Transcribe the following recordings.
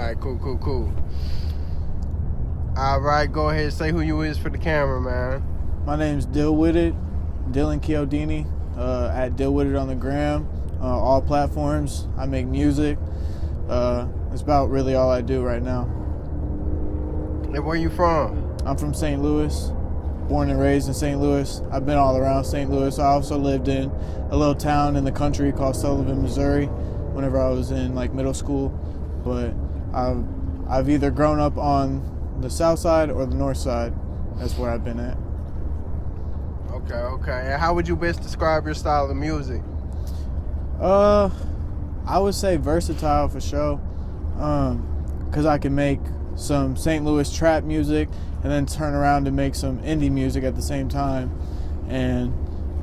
right, cool. All right, go ahead, say who you is for the camera, man. My name's Dylwitted, Dylan Chiodini, at Dylwitted on the gram, all platforms. I make music. That's about really all I do right now. And where you from? I'm from St. Louis, born and raised in St. Louis. I've been all around St. Louis. I also lived in a little town in the country called Sullivan, Missouri, whenever I was in like middle school. But I've either grown up on the south side or the north side. That's where I've been at. Okay. And how would you best describe your style of music? I would say versatile for sure. Cause I can make some St. Louis trap music and then turn around and make some indie music at the same time, and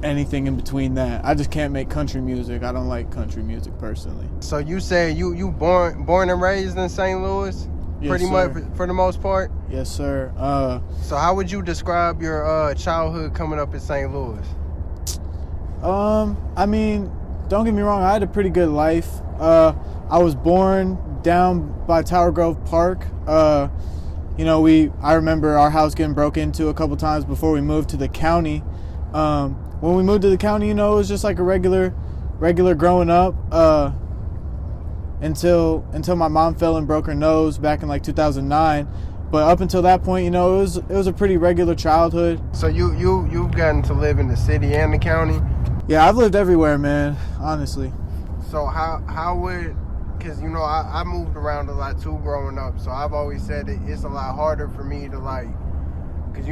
anything in between that. I just can't make country music. I don't like country music personally. So you say you born and raised in St. Louis? Yes, pretty sir. much for the most part? Yes, sir. So how would you describe your childhood coming up in St. Louis? I mean, don't get me wrong, I had a pretty good life. I was born down by Tower Grove Park. I remember our house getting broke into a couple times before we moved to the county. When we moved to the county, it was just like a regular growing up, until my mom fell and broke her nose back in like 2009. But up until that point, it was a pretty regular childhood. So you've gotten to live in the city and the county? Yeah, I've lived everywhere, man, honestly. So how would, because I moved around a lot too growing up, so I've always said it's a lot harder for me to like, because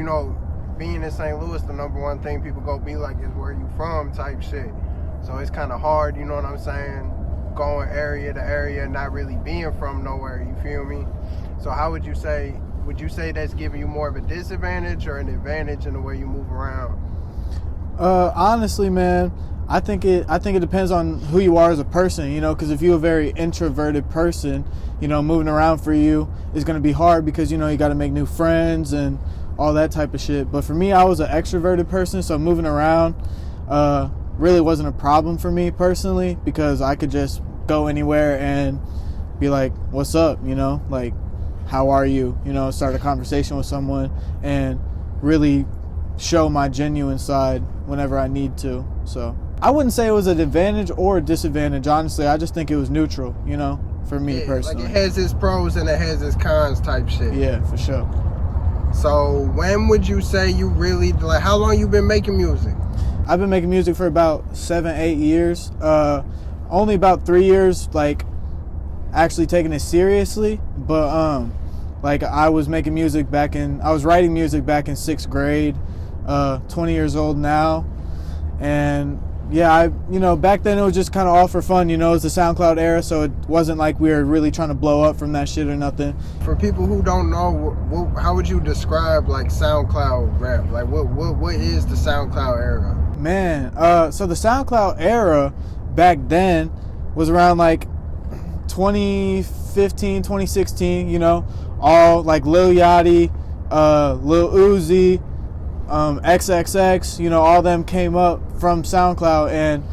being in St. Louis, the number one thing people go be like is where you from type shit. So it's kind of hard, you know what I'm saying, going area to area, not really being from nowhere, you feel me? So how would you say that's giving you more of a disadvantage or an advantage in the way you move around? Honestly, man, I think it depends on who you are as a person, because if you're a very introverted person, moving around for you is going to be hard because, you got to make new friends and all that type of shit. But for me, I was an extroverted person, so moving around really wasn't a problem for me personally, because I could just go anywhere and be like, what's up, like, how are you, start a conversation with someone and really show my genuine side whenever I need to. So I wouldn't say it was an advantage or a disadvantage, honestly. I just think it was neutral, for me personally. Like it has its pros and it has its cons type shit. Yeah, for sure. So when would you say you really, like, how long you been making music? I've been making music for about 7-8 years. Only about 3 years, like, actually taking it seriously. But, like, I was writing music back in 6th grade, 20 years old now. And yeah, back then it was just kind of all for fun, it was the SoundCloud era, so it wasn't like we were really trying to blow up from that shit or nothing. For people who don't know, how would you describe like SoundCloud rap? Like what is the SoundCloud era? Man, so the SoundCloud era back then was around like 2015, 2016, all like Lil Yachty, Lil Uzi, XXX, all them came up from SoundCloud. And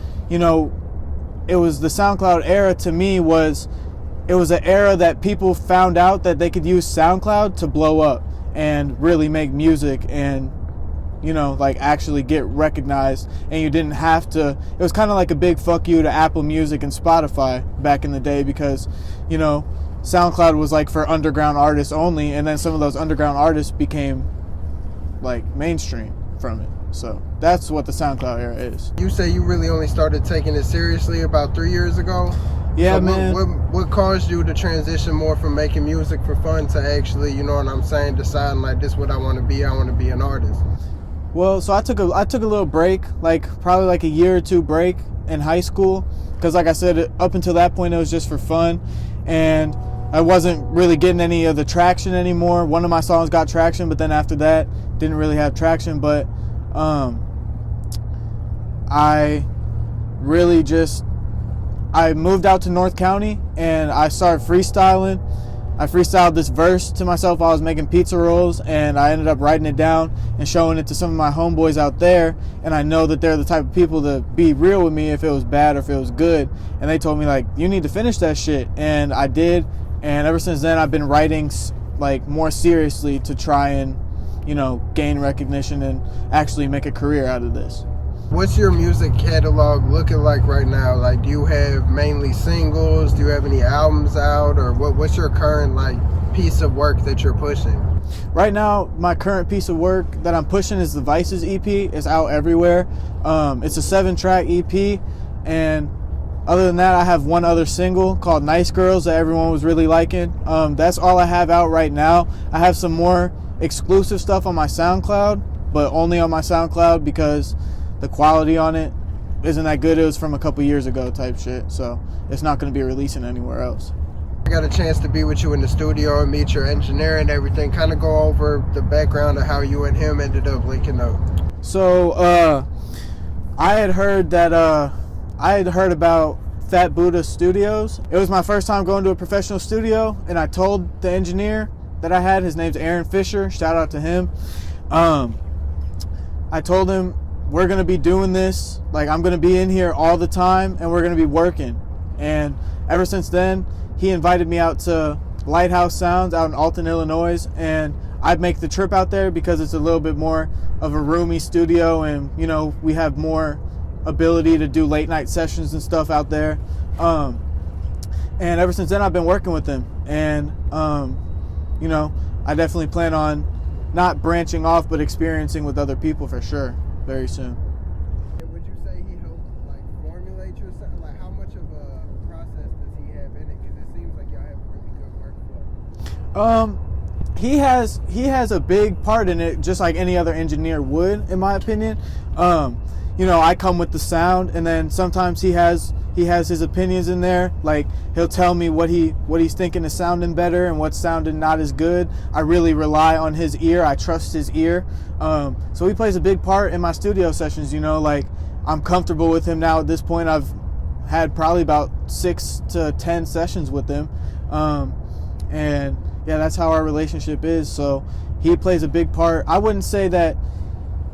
it was the SoundCloud era. To me, it was an era that people found out that they could use SoundCloud to blow up and really make music and like actually get recognized, and you didn't have to. It was kind of like a big fuck you to Apple Music and Spotify back in the day, because SoundCloud was like for underground artists only, and then some of those underground artists became like mainstream from it. So that's what the SoundCloud era is. You say you really only started taking it seriously about 3 years ago? Yeah, so man. What caused you to transition more from making music for fun to actually, deciding like, this is what I want to be. I want to be an artist? Well, so I took a little break, like probably like a year or two break in high school, because like I said, up until that point it was just for fun, and I wasn't really getting any of the traction anymore. One of my songs got traction, but then after that didn't really have traction. But I moved out to North County and I started freestyling. I freestyled this verse to myself while I was making pizza rolls, and I ended up writing it down and showing it to some of my homeboys out there. And I know that they're the type of people to be real with me if it was bad or if it was good. And they told me, like, you need to finish that shit. And I did. And ever since then, I've been writing like more seriously to try and, you know, gain recognition and actually make a career out of this. What's your music catalog looking like right now? Like, do you have mainly singles? Do you have any albums out? Or what's your current, like, piece of work that you're pushing? Right now, my current piece of work that I'm pushing is the Vices EP. It's out everywhere. It's a 7-track EP, and other than that, I have one other single called Nice Girls that everyone was really liking. That's all I have out right now. I have some more exclusive stuff on my SoundCloud, but only on my SoundCloud because the quality on it isn't that good. It was from a couple years ago type shit, so it's not going to be releasing anywhere else. I got a chance to be with you in the studio and meet your engineer and everything. Kind of go over the background of how you and him ended up linking up. So I had heard about Fat Buddha Studios. It was my first time going to a professional studio, and I told the engineer that I had, his name's Aaron Fisher, shout out to him. I told him, we're gonna be doing this, like I'm gonna be in here all the time and we're gonna be working. And ever since then, he invited me out to Lighthouse Sounds out in Alton, Illinois, and I'd make the trip out there because it's a little bit more of a roomy studio, and you know, we have more ability to do late night sessions and stuff out there. And ever since then, I've been working with him, and you know, I definitely plan on not branching off, but experiencing with other people for sure very soon. Would you say he helped like formulate your sound? Like, how much of a process does he have in it? Because it seems like y'all have a really good workflow. He has a big part in it, just like any other engineer would, in my opinion. You know, I come with the sound, and then sometimes he has his opinions in there. Like, he'll tell me what he's thinking is sounding better and what's sounding not as good. I really rely on his ear. I trust his ear. So he plays a big part in my studio sessions. You know, like, I'm comfortable with him now at this point. I've had probably about 6 to 10 sessions with him, and yeah, that's how our relationship is. So he plays a big part. I wouldn't say that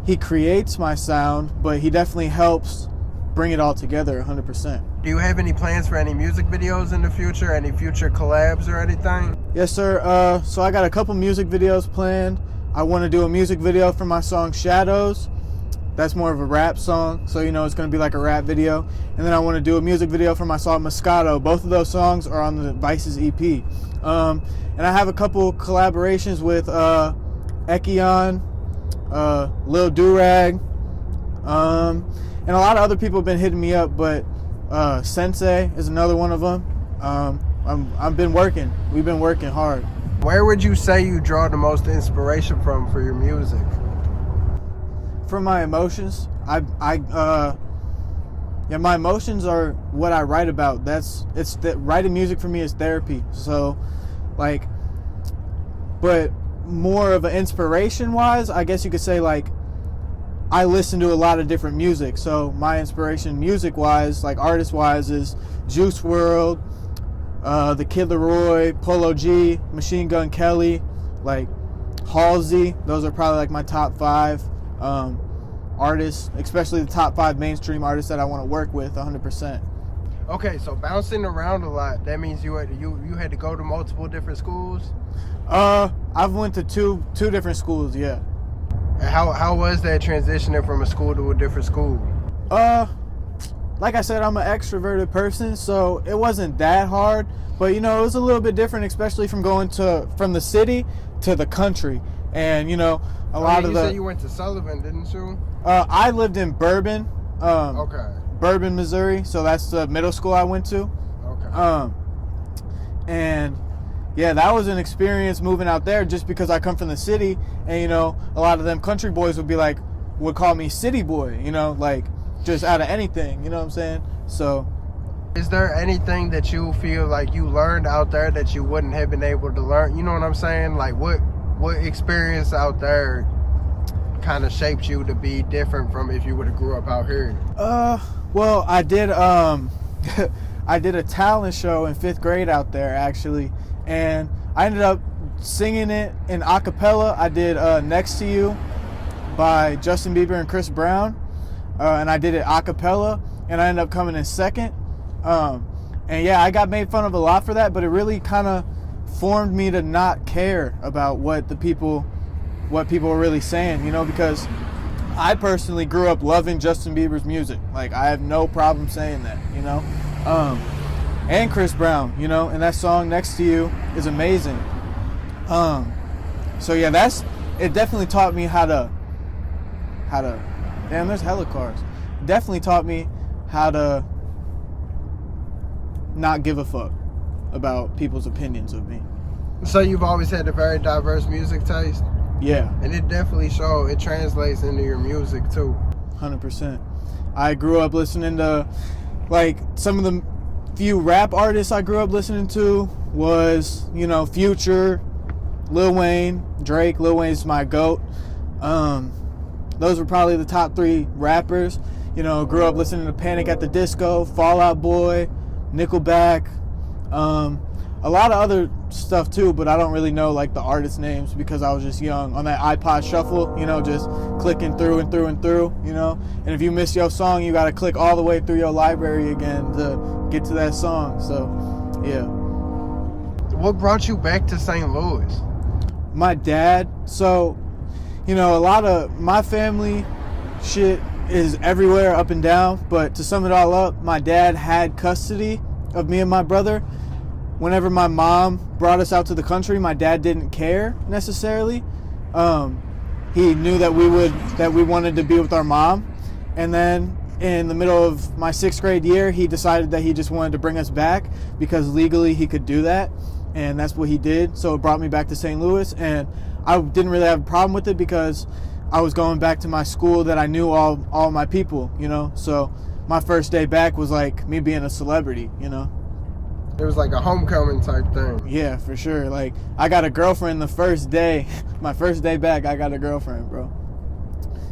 he creates my sound, but he definitely helps bring it all together 100%. Do you have any plans for any music videos in the future? Any future collabs or anything? Yes, sir. So I got a couple music videos planned. I want to do a music video for my song Shadows. That's more of a rap song, so you know it's going to be like a rap video. And then I want to do a music video for my song Moscato. Both of those songs are on the Vices EP. And I have a couple collaborations with Ekion, Lil Durag, and a lot of other people have been hitting me up, but Sensei is another one of them. I've been working. We've been working hard. Where would you say you draw the most inspiration from for your music? From my emotions. Yeah, my emotions are what I write about. Writing music for me is therapy. So, like, but more of an inspiration wise, I guess you could say, like, I listen to a lot of different music. So my inspiration music wise, like artist wise, is Juice WRLD, The Kid Laroi, Polo G, Machine Gun Kelly, like Halsey. Those are probably like my top 5 artists, especially the top 5 mainstream artists that I want to work with 100%. Okay, so bouncing around a lot, that means you had to go to multiple different schools? I've went to two different schools, yeah. And how was that transitioning from a school to a different school? Like I said, I'm an extroverted person, so it wasn't that hard. But you know, it was a little bit different, especially from going from the city to the country. And you know, you said you went to Sullivan, didn't you? I lived in Bourbon. Okay. Bourbon, Missouri. So that's the middle school I went to. Okay. And yeah, that was an experience moving out there just because I come from the city, and you know, a lot of them country boys would call me city boy, you know, like just out of anything, you know what I'm saying? So is there anything that you feel like you learned out there that you wouldn't have been able to learn? You know what I'm saying? Like what experience out there kind of shaped you to be different from if you would have grew up out here? Well, I did I did a talent show in 5th grade out there actually, and I ended up singing it in a cappella. I did Next to You by Justin Bieber and Chris Brown, and I did it a cappella, and I ended up coming in 2nd. And yeah, I got made fun of a lot for that, but it really kind of formed me to not care about what people are really saying, you know, because I personally grew up loving Justin Bieber's music. Like, I have no problem saying that, you know. And Chris Brown, you know, and that song Next to You is amazing. So yeah, it definitely taught me how to damn, there's hella cars. Definitely taught me how to not give a fuck about people's opinions of me. So you've always had a very diverse music taste? Yeah. And it definitely it translates into your music too. 100%. I grew up listening to, like, some of the few rap artists I grew up listening to was, you know, Future, Lil Wayne, Drake. Lil Wayne's my GOAT. Those were probably the top 3 rappers. You know, grew up listening to Panic at the Disco, Fall Out Boy, Nickelback, a lot of other stuff too, but I don't really know like the artist names because I was just young on that iPod shuffle, you know, just clicking through and through and through, you know. And if you miss your song, you got to click all the way through your library again to get to that song. So, yeah. What brought you back to St. Louis? My dad. So, you know, a lot of my family shit is everywhere, up and down, but to sum it all up, my dad had custody of me and my brother. Whenever my mom brought us out to the country, my dad didn't care necessarily. He knew that we wanted to be with our mom. And then in the middle of my 6th grade year, he decided that he just wanted to bring us back because legally he could do that. And that's what he did. So it brought me back to St. Louis. And I didn't really have a problem with it because I was going back to my school that I knew all my people, you know. So my first day back was like me being a celebrity, you know. It was like a homecoming type thing. Yeah, for sure. Like, I got a girlfriend the first day. My first day back, I got a girlfriend, bro.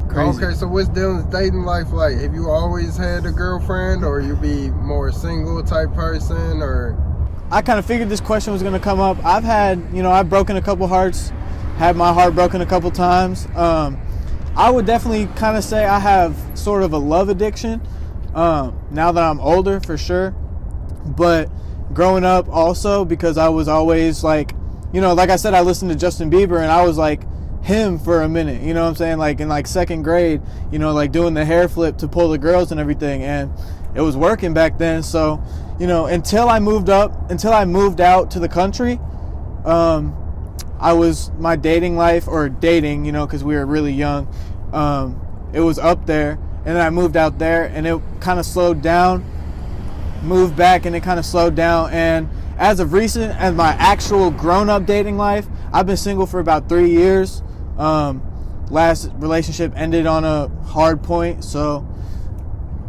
Crazy. Okay, so what's Dylan's dating life like? Have you always had a girlfriend, or you be more single type person, or? I kind of figured this question was going to come up. I've broken a couple hearts, had my heart broken a couple times. I would definitely kind of say I have sort of a love addiction now that I'm older, for sure. But growing up also, because I was always like, you know, like I said, I listened to Justin Bieber and I was like him for a minute, you know what I'm saying? Like in like 2nd grade, you know, like doing the hair flip to pull the girls and everything. And it was working back then. So, you know, until I moved out to the country, my dating life, or dating, you know, because we were really young, it was up there. And then I moved out there and it kind of slowed down. Moved back and it kind of slowed down, and as of recent, as my actual grown-up dating life, I've been single for about 3 years. Last relationship ended on a hard point, so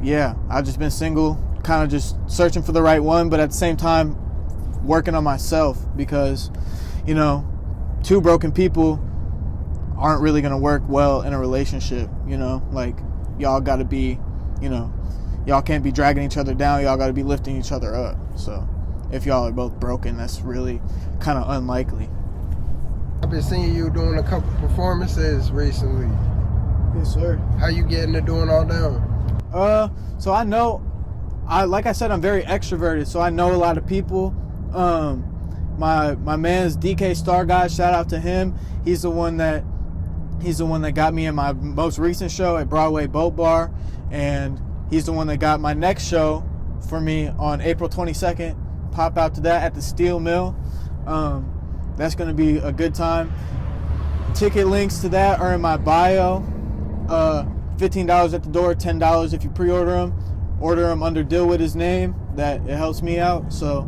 yeah, I've just been single, kind of just searching for the right one, but at the same time working on myself, because, you know, 2 broken people aren't really gonna work well in a relationship, you know. Like, y'all gotta be, you know, y'all can't be dragging each other down. Y'all got to be lifting each other up. So if y'all are both broken, that's really kind of unlikely. I've been seeing you doing a couple performances recently. Yes, sir. How you getting to doing all them? So like I said, I'm very extroverted. So I know a lot of people. My man's DK Star God, shout out to him. He's the one that got me in my most recent show at Broadway Boat Bar, and he's the one that got my next show for me on April 22nd. Pop out to that at the Steel Mill. That's going to be a good time. Ticket links to that are in my bio. $15 at the door, $10 if you pre-order them. Order them under Dylwitted's name. That it helps me out. So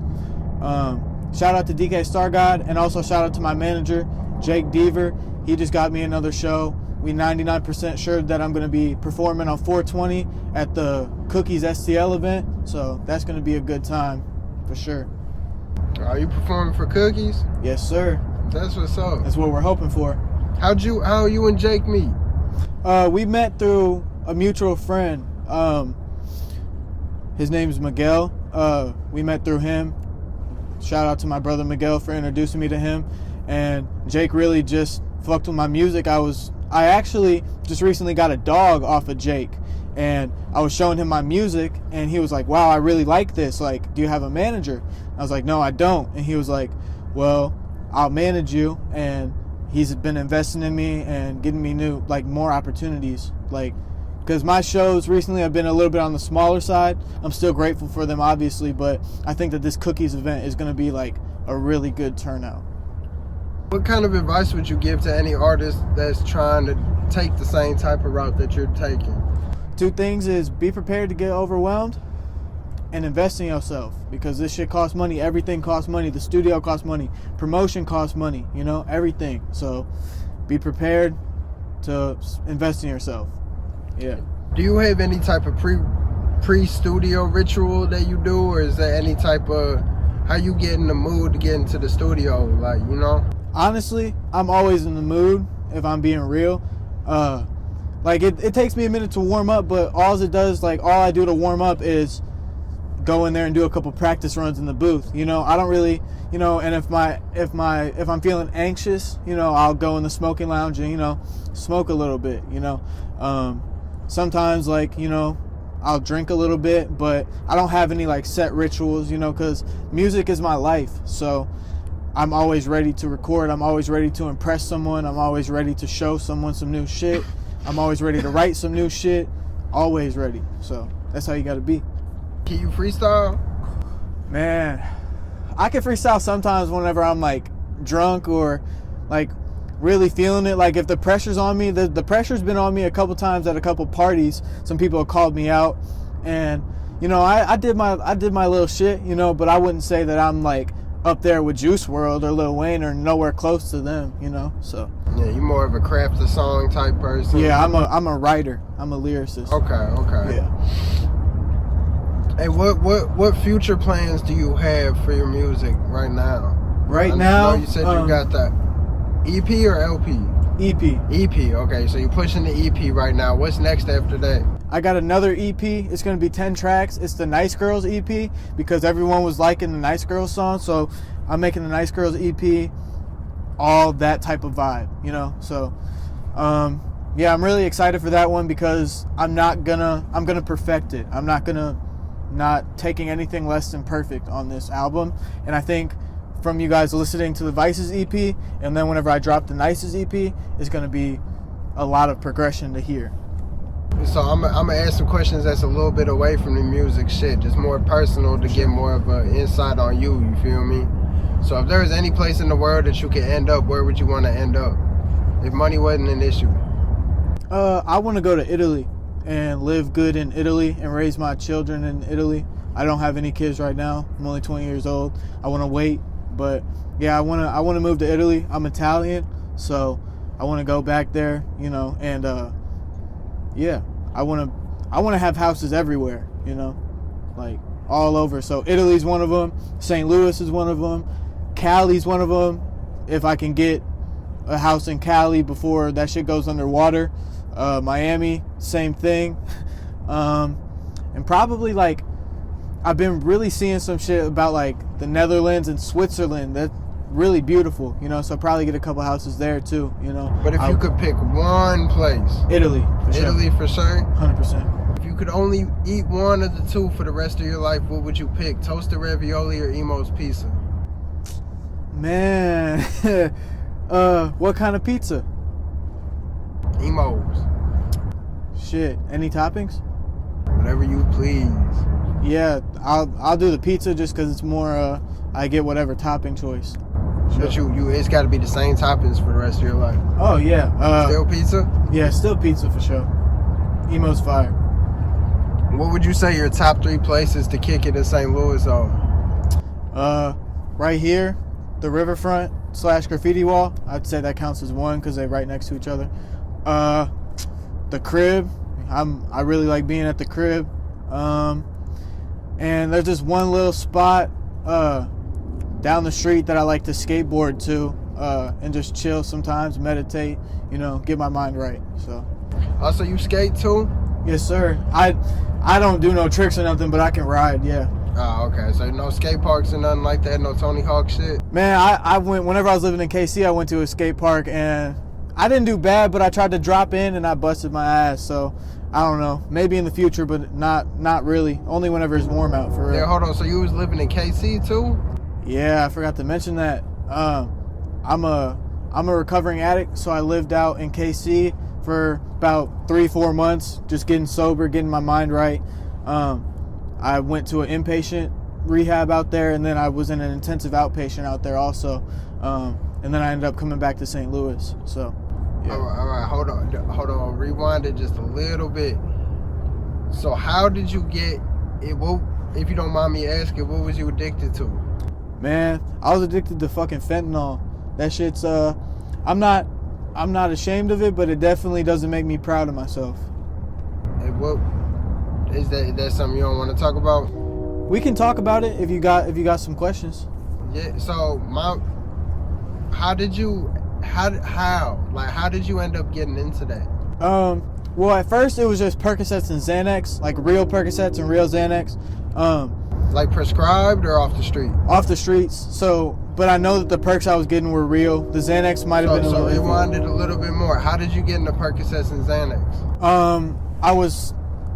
shout out to DK Star God, and also shout out to my manager, Jake Deaver. He just got me another show. We 99% sure that I'm going to be performing on 420 at the Cookies STL event. So that's going to be a good time for sure. Are you performing for Cookies? Yes, sir. That's what's up. That's what we're hoping for. How you and Jake meet? We met through a mutual friend. His name's Miguel. We met through him. Shout out to my brother Miguel for introducing me to him. And Jake really just fucked with my music. I actually just recently got a dog off of Jake, and I was showing him my music, and he was like, wow, I really like this. Like, do you have a manager? I was like, no, I don't. And he was like, well, I'll manage you. And he's been investing in me and getting me new, like, more opportunities. Like, because my shows recently have been a little bit on the smaller side. I'm still grateful for them, obviously, but I think that this Cookies event is going to be like a really good turnout. What kind of advice would you give to any artist that's trying to take the same type of route that you're taking? 2 things is be prepared to get overwhelmed and invest in yourself, because this shit costs money. Everything costs money. The studio costs money. Promotion costs money, you know, everything. So be prepared to invest in yourself. Yeah. Do you have any type of pre-studio ritual that you do, or is there any type of how you get in the mood to get into the studio, like, you know? Honestly, I'm always in the mood, if I'm being real. Like, it takes me a minute to warm up, but all it does, like, all I do to warm up is go in there and do a couple practice runs in the booth. You know, I don't really, you know, and if I'm feeling anxious, you know, I'll go in the smoking lounge and, you know, smoke a little bit, you know. Sometimes, like, you know, I'll drink a little bit, but I don't have any, like, set rituals, you know, because music is my life. So I'm always ready to record. I'm always ready to impress someone. I'm always ready to show someone some new shit. I'm always ready to write some new shit. Always ready. So that's how you got to be. Can you freestyle? Man, I can freestyle sometimes whenever I'm, like, drunk or, like, really feeling it. Like, if the pressure's on me, the pressure's been on me a couple times at a couple parties. Some people have called me out, and, you know, I did my little shit, you know, but I wouldn't say that I'm, like, up there with Juice WRLD or Lil Wayne or nowhere close to them, you know. So yeah, you more of a craft the song type person. Yeah, I'm a writer. I'm a lyricist. Okay. Yeah. Hey, what future plans do you have for your music right now? Right now, you said you got the EP or LP? EP. Okay, so you're pushing the EP right now. What's next after that? I got another EP. It's going to be 10 tracks. It's the Nice Girls EP, because everyone was liking the Nice Girls song. So I'm making the Nice Girls EP, all that type of vibe, you know? So, yeah, I'm really excited for that one, because I'm gonna perfect it. I'm not taking anything less than perfect on this album. And I think from you guys listening to the Vices EP, and then whenever I drop the Nices EP, it's going to be a lot of progression to hear. So I'm gonna ask some questions that's a little bit away from the music shit, just more personal, to get more of an insight on you feel me? So if there was any place in the world that you could end up, where would you want to end up if money wasn't an issue? I want to go to Italy and live good in Italy and raise my children in Italy. I don't have any kids right now. I'm only 20 years old. I want to wait, but yeah, I want to move to Italy. I'm Italian, so I want to go back there, you know, and yeah, I want to have houses everywhere, you know, like all over. So Italy's one of them. St. Louis is one of them. Cali's one of them. If I can get a house in Cali before that shit goes underwater. Miami, same thing. And probably, like, I've been really seeing some shit about, like, the Netherlands and Switzerland. That's really beautiful, you know, so probably get a couple houses there too, you know. But if you could pick one place, Italy for sure. 100%. If you could only eat one of the two for the rest of your life, what would you pick? Toasted ravioli or Emo's pizza? Man, what kind of pizza? Emo's. Shit, any toppings? Whatever you please. Yeah, I'll do the pizza just because it's more. I get whatever topping choice. Sure. But you it's got to be the same toppings for the rest of your life. Oh yeah. Still pizza? Yeah, still pizza for sure. Emo's fire. What would you say your top 3 places to kick it in St. Louis are? Right here, the riverfront / graffiti wall. I'd say that counts as one because they're right next to each other. The crib. I really like being at the crib. And there's this one little spot down the street that I like to skateboard to and just chill sometimes, meditate, you know, get my mind right. So. Also, you skate too? Yes, sir. I don't do no tricks or nothing, but I can ride. Yeah. Oh, okay. So no skate parks and nothing like that. No Tony Hawk shit. Man, I went whenever I was living in KC. I went to a skate park and I didn't do bad, but I tried to drop in and I busted my ass. So. I don't know. Maybe in the future, but not really. Only whenever it's warm out, for real. Yeah, hold on. So you was living in KC too? Yeah, I forgot to mention that. I'm a recovering addict, so I lived out in KC for about 3-4 months, just getting sober, getting my mind right. I went to an inpatient rehab out there, and then I was in an intensive outpatient out there also. And then I ended up coming back to St. Louis. So, yeah. All right, hold on. Rewind it just a little bit. So how did you get it? What, if you don't mind me asking, what was you addicted to? Man, I was addicted to fucking fentanyl. That shit's I'm not ashamed of it, but it definitely doesn't make me proud of myself. And what is that? That's something you don't want to talk about? We can talk about it if you got some questions. Yeah. So how did you end up getting into that? Well, at first it was just Percocets and Xanax, like real Percocets and real Xanax. Like prescribed or off the street? Off the streets. So, but I know that the perks I was getting were real. The Xanax might have been a little. So rewind it a little bit more. How did you get into Percocets and Xanax?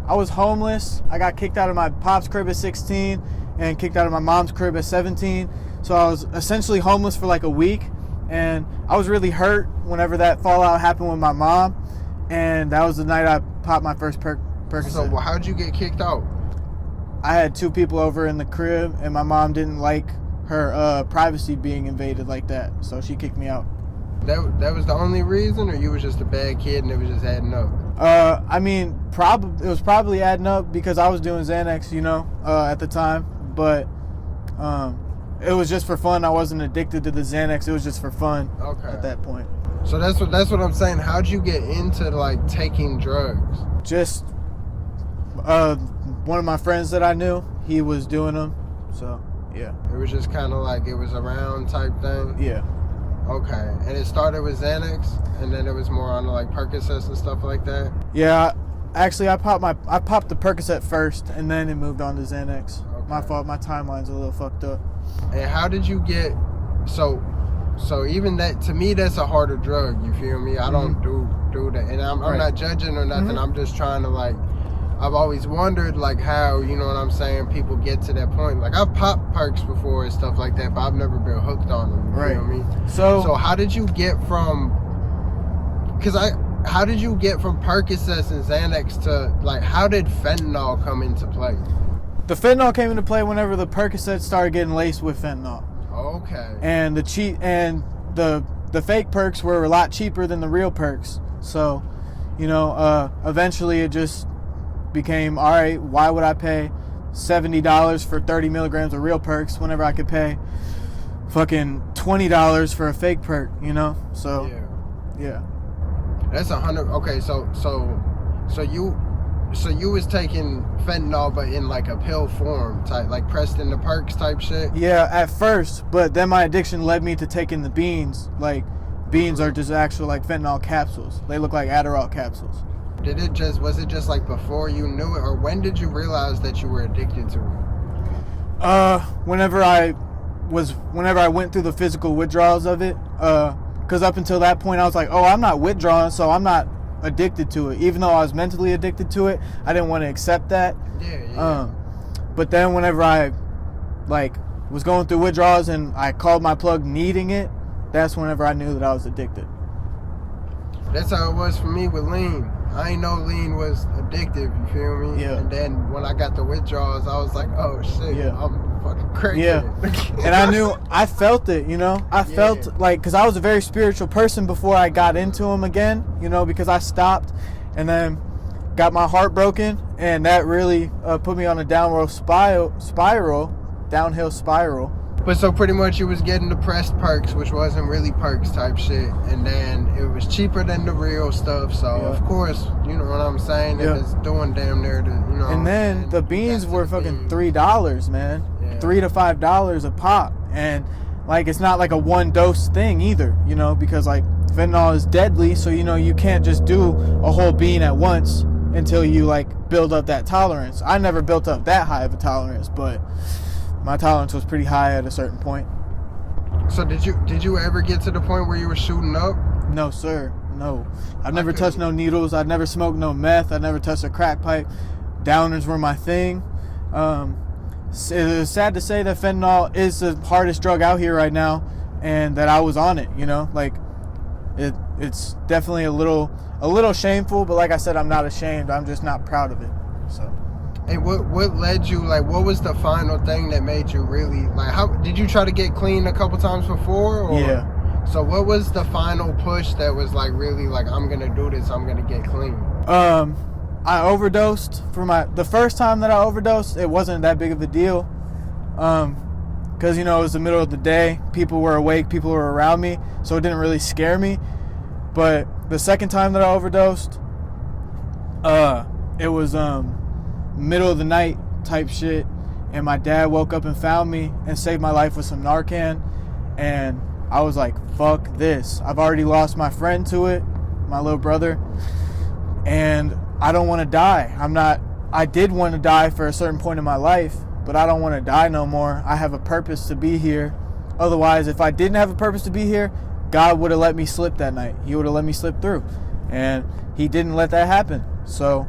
I was homeless. I got kicked out of my pop's crib at 16 and kicked out of my mom's crib at 17. So I was essentially homeless for like a week, and I was really hurt whenever that fallout happened with my mom, and that was the night I popped my first Percocet. So how'd you get kicked out? I had 2 people over in the crib, and my mom didn't like her privacy being invaded like that, so she kicked me out. That was the only reason, or you was just a bad kid and it was just adding up? I mean, it was probably adding up because I was doing Xanax, at the time, but it was just for fun. I wasn't addicted to the Xanax. It was just for fun. Okay. At that point. So that's what I'm saying. How'd you get into like taking drugs? Just one of my friends that I knew, he was doing them. So yeah. It was just kind of like it was around type thing. Yeah. Okay. And it started with Xanax, and then it was more on like Percocets and stuff like that. Yeah. Actually, I popped the Percocet first, and then it moved on to Xanax. Okay. My fault. My timeline's a little fucked up. And how did you get? So even that, to me, that's a harder drug. You feel me? I don't do that, and I'm not judging or nothing. Mm-hmm. I'm just trying to like. I've always wondered like how, you know what I'm saying, people get to that point. Like I've popped perks before and stuff like that, but I've never been hooked on them. You feel me? So how did you get from? How did you get from Percocets and Xanax to like? How did fentanyl come into play? The fentanyl came into play whenever the Percocets started getting laced with fentanyl. Okay. And the fake perks were a lot cheaper than the real perks. So, eventually it just became, all right, why would I pay $70 for 30 milligrams of real perks whenever I could pay fucking $20 for a fake perk, So, yeah. That's 100. Okay, so you was taking fentanyl, but in like a pill form type, like pressed into perks type shit? Yeah, at first, but then my addiction led me to taking the beans. Like, beans are just actual like fentanyl capsules. They look like Adderall capsules. Was it just like before you knew it, or when did you realize that you were addicted to it? Whenever I went through the physical withdrawals of it, because up until that point I was like, oh, I'm not withdrawing, so I'm not addicted to it. Even though I was mentally addicted to it, I didn't want to accept that. Yeah. But then whenever I was going through withdrawals and I called my plug needing it, that's whenever I knew that I was addicted. That's how it was for me with lean. I ain't know lean was addictive, you feel me? Yeah. And then when I got the withdrawals, I was like, oh shit, I'm fucking crazy. Yeah. And I felt it, I felt like, because I was a very spiritual person before I got into them again, because I stopped and then got my heart broken, and that really put me on a downhill spiral. But so pretty much you was getting the pressed perks, which wasn't really perks type shit, and then it was cheaper than the real stuff. So of course, you know what I'm saying. It was doing damn near the, And then the beans were fucking $3, man. $3 to $5 a pop, and like it's not like a one dose thing either, because like fentanyl is deadly, so you can't just do a whole bean at once until you like build up that tolerance. I never built up that high of a tolerance, but my tolerance was pretty high at a certain point. So did you ever get to the point where you were shooting up? No, sir. No. I've never touched no needles. I've never smoked no meth. I never touched a crack pipe. Downers were my thing. It's sad to say that fentanyl is the hardest drug out here right now. and that I was on it, you know? Like, it's definitely a little shameful, but like I said, I'm not ashamed. I'm just not proud of it. So. Hey, what led you, like, what was the final thing that made you really, like, how did you try to get clean a couple times before? Or? Yeah. So what was the final push that was, like, really, like, I'm going to do this, I'm going to get clean? I overdosed the first time that I overdosed. It wasn't that big of a deal. Because, you know, it was the middle of the day. People were awake, people were around me, so it didn't really scare me. But the second time that I overdosed, it was, middle of the night type shit, and my dad woke up and found me and saved my life with some Narcan, and I was like, fuck this. I've already lost my friend to it, my little brother, and I don't want to die. I did want to die for a certain point in my life, but I don't want to die no more. I have a purpose to be here. Otherwise, if I didn't have a purpose to be here, God would have let me slip that night. He would have let me slip through, and he didn't let that happen. So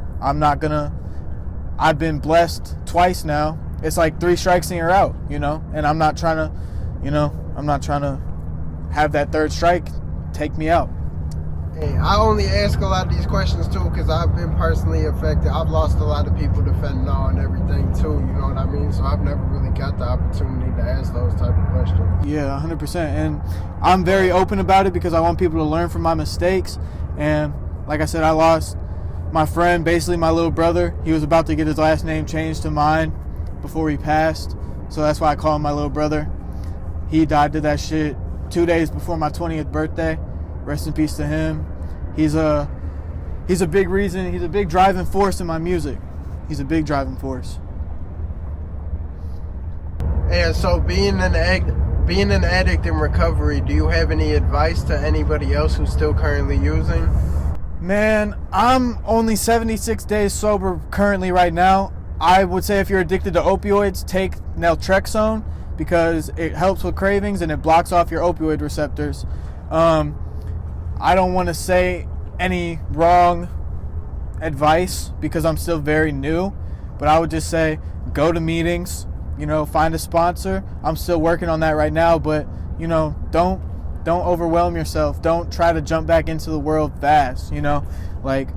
I've been blessed twice now. It's like 3 strikes and you're out, you know? And I'm not trying to have that third strike take me out. Hey, I only ask a lot of these questions too because I've been personally affected. I've lost a lot of people to fentanyl and everything too, you know what I mean? So I've never really got the opportunity to ask those type of questions. Yeah, 100%. And I'm very open about it because I want people to learn from my mistakes. And like I said, I lost my friend, basically my little brother. He was about to get his last name changed to mine before he passed, so that's why I call him my little brother. He died to that shit 2 days before my 20th birthday. Rest in peace to him. He's a big reason. He's a big driving force in my music. He's a big driving force. And so being an addict in recovery, do you have any advice to anybody else who's still currently using? Man, I'm only 76 days sober currently right now. I would say if you're addicted to opioids, take naltrexone because it helps with cravings and it blocks off your opioid receptors. I don't want to say any wrong advice because I'm still very new, but I would just say go to meetings, you know, find a sponsor. I'm still working on that right now, but, you know, don't overwhelm yourself. Don't try to jump back into the world fast, you know, like,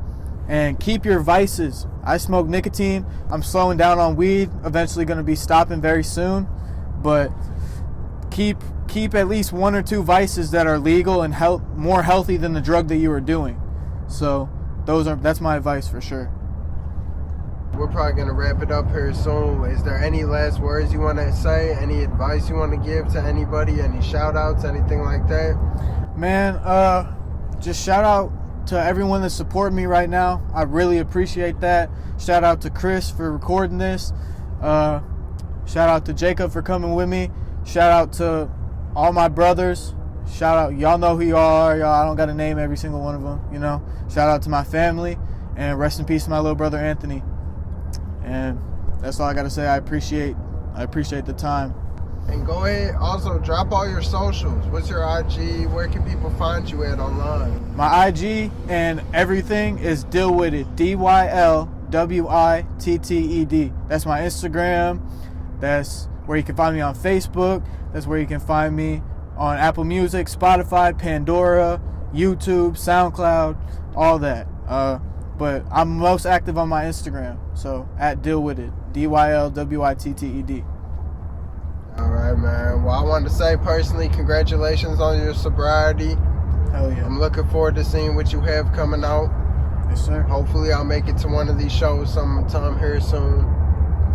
and keep your vices. I smoke nicotine. I'm slowing down on weed. Eventually going to be stopping very soon, but keep at least 1 or 2 vices that are legal and more healthy than the drug that you are doing. So that's my advice for sure. We're probably going to wrap it up here soon. Is there any last words you want to say? Any advice you want to give to anybody? Any shout outs? Anything like that? Man, just shout out to everyone that's supporting me right now. I really appreciate that. Shout out to Chris for recording this. Shout out to Jacob for coming with me. Shout out to all my brothers. Shout out, y'all know who you are. Y'all, I don't got to name every single one of them, you know. Shout out to my family, and rest in peace to my little brother Anthony. And that's all I got to say. I appreciate the time. And go ahead, also drop all your socials. What's your IG? Where can people find you at online? My IG and everything is Dylwitted, Dylwitted. That's my Instagram. That's where you can find me on Facebook. That's where you can find me on Apple Music, Spotify, Pandora, YouTube, SoundCloud, all that. But I'm most active on my Instagram, so at Dylwitted, Dylwitted. All right, man. Well, I wanted to say personally, congratulations on your sobriety. Hell yeah. I'm looking forward to seeing what you have coming out. Yes, sir. Hopefully, I'll make it to one of these shows sometime here soon.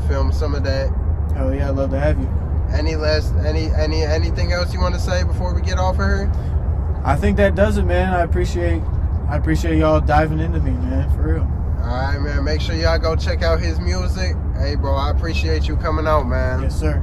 Film some of that. Hell yeah, I'd love to have you. Anything else you want to say before we get off of here? I think that does it, man. I appreciate y'all diving into me, man, for real. All right, man. Make sure y'all go check out his music. Hey, bro, I appreciate you coming out, man. Yes, sir.